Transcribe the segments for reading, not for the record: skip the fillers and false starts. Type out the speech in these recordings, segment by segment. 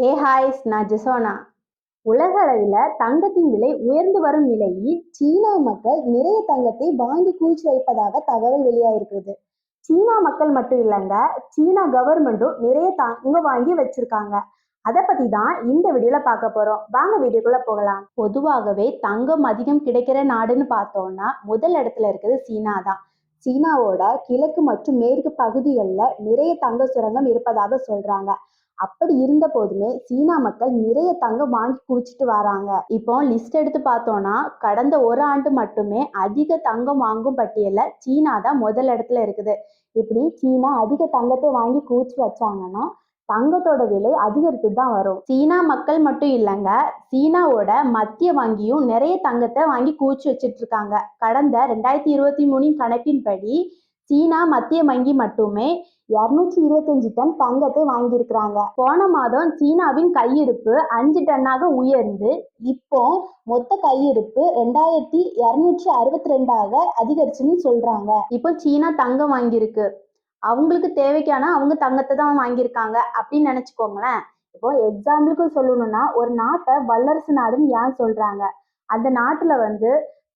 ஹாய்ஸ், நான் ஜெசோனா. உலக அளவில் தங்கத்தின் விலை உயர்ந்து வரும் நிலையில் சீனா மக்கள் நிறைய தங்கத்தை வாங்கி குவிச்சு வைப்பதாக தகவல் வெளியாயிருக்கிறது. சீனா மக்கள் மட்டும் இல்லைங்க, சீனா கவர்மெண்ட்டும் நிறைய தங்கம் வாங்கி வச்சிருக்காங்க. அதை பத்தி தான் இந்த வீடியோல பார்க்க போறோம். வாங்க வீடியோக்குள்ள போகலாம். பொதுவாகவே தங்கம் அதிகம் கிடைக்கிற நாடுன்னு பார்த்தோம்னா முதல் இடத்துல இருக்கிறது சீனா தான். சீனாவோட கிழக்கு மற்றும் மேற்கு பகுதிகளில் நிறைய தங்க சுரங்கம் இருப்பதாக சொல்றாங்க. அப்படி இருந்த போதுமே சீனா மக்கள் நிறைய தங்கம் வாங்கி குவிச்சிட்டு வராங்க. இப்போ லிஸ்ட் எடுத்து பார்த்தோம்னா கடந்த ஒரு ஆண்டு மட்டுமே அதிக தங்கம் வாங்கும் பட்டியல்ல சீனா தான் முதல் இடத்துல இருக்குது. இப்படி சீனா அதிக தங்கத்தை வாங்கி குவிச்சு வச்சாங்கன்னா தங்கத்தோட விலை அதிகரித்து தான் வரும். சீனா மக்கள் மட்டும் இல்லைங்க, சீனாவோட மத்திய வங்கியும் நிறைய தங்கத்தை வாங்கி குவிச்சு வச்சிட்டு இருக்காங்க. கடந்த 2023 கணக்கின்படி சீனா மத்திய வங்கி மட்டுமே 225 டன் தங்கத்தை வாங்கியிருக்கிறாங்க. போன மாதம் சீனாவின் கையிருப்பு 5 டன்னாக உயர்ந்து இப்போ மொத்த கையிருப்பு 2262 அதிகரிச்சுன்னு சொல்றாங்க. இப்போ சீனா தங்கம் வாங்கியிருக்கு, அவங்களுக்கு தேவைக்கான அவங்க தங்கத்தை தான் வாங்கியிருக்காங்க அப்படின்னு நினைச்சுக்கோங்களேன். இப்போ எக்ஸாம்பிளுக்கு சொல்லணும்னா ஒரு நாட்டை வல்லரசு நாடுன்னு ஏன் சொல்றாங்க? அந்த நாட்டுல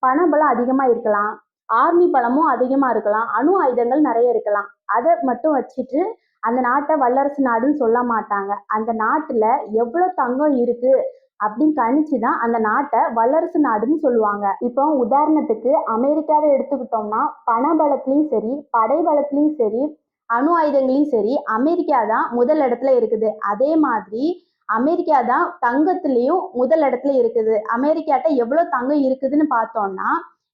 பணபலம் அதிகமா இருக்கலாம், ஆர்மி பலமும் அதிகமா இருக்கலாம், அணு ஆயுதங்கள் நிறைய இருக்கலாம். அதை மட்டும் வச்சுட்டு அந்த நாட்டை வல்லரசு நாடுன்னு சொல்ல மாட்டாங்க. அந்த நாட்டுல எவ்வளவு தங்கம் இருக்கு அப்படின்னு கணிச்சுதான் அந்த நாட்டை வல்லரசு நாடுன்னு சொல்லுவாங்க. இப்போ உதாரணத்துக்கு அமெரிக்காவை எடுத்துக்கிட்டோம்னா பண பலத்திலையும் சரி, படை பலத்திலையும் சரி, அணு ஆயுதங்களையும் சரி அமெரிக்கா தான் முதல் இடத்துல இருக்குது. அதே மாதிரி அமெரிக்கா தான் தங்கத்திலையும் முதல் இடத்துல இருக்குது. அமெரிக்காட்ட எவ்வளவு தங்கம் இருக்குதுன்னு பார்த்தோம்னா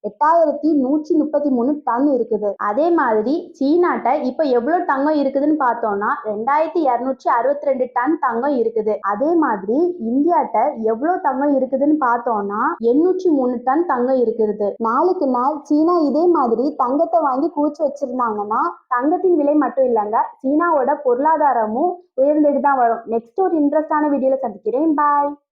8133 டன் இருக்குது. அதே மாதிரி சீனாட்ட இப்ப எவ்வளவு தங்கம் இருக்குதுன்னு பார்த்தோம்னா 2262 டன் தங்கம் இருக்குது. அதே மாதிரி இந்தியாட்ட எவ்வளவு தங்கம் இருக்குதுன்னு பார்த்தோம்னா 803 டன் தங்கம் இருக்குது. நாளுக்கு நாள் சீனா இதே மாதிரி தங்கத்தை வாங்கி குவிச்சு வச்சிருந்தாங்கன்னா தங்கத்தின் விலை மட்டும் இல்லைங்க, சீனாவோட பொருளாதாரமும் உயர்ந்துட்டு தான் வரும். நெக்ஸ்ட் ஒரு இன்ட்ரெஸ்டான வீடியோல சந்திக்கிறேன். பாய்.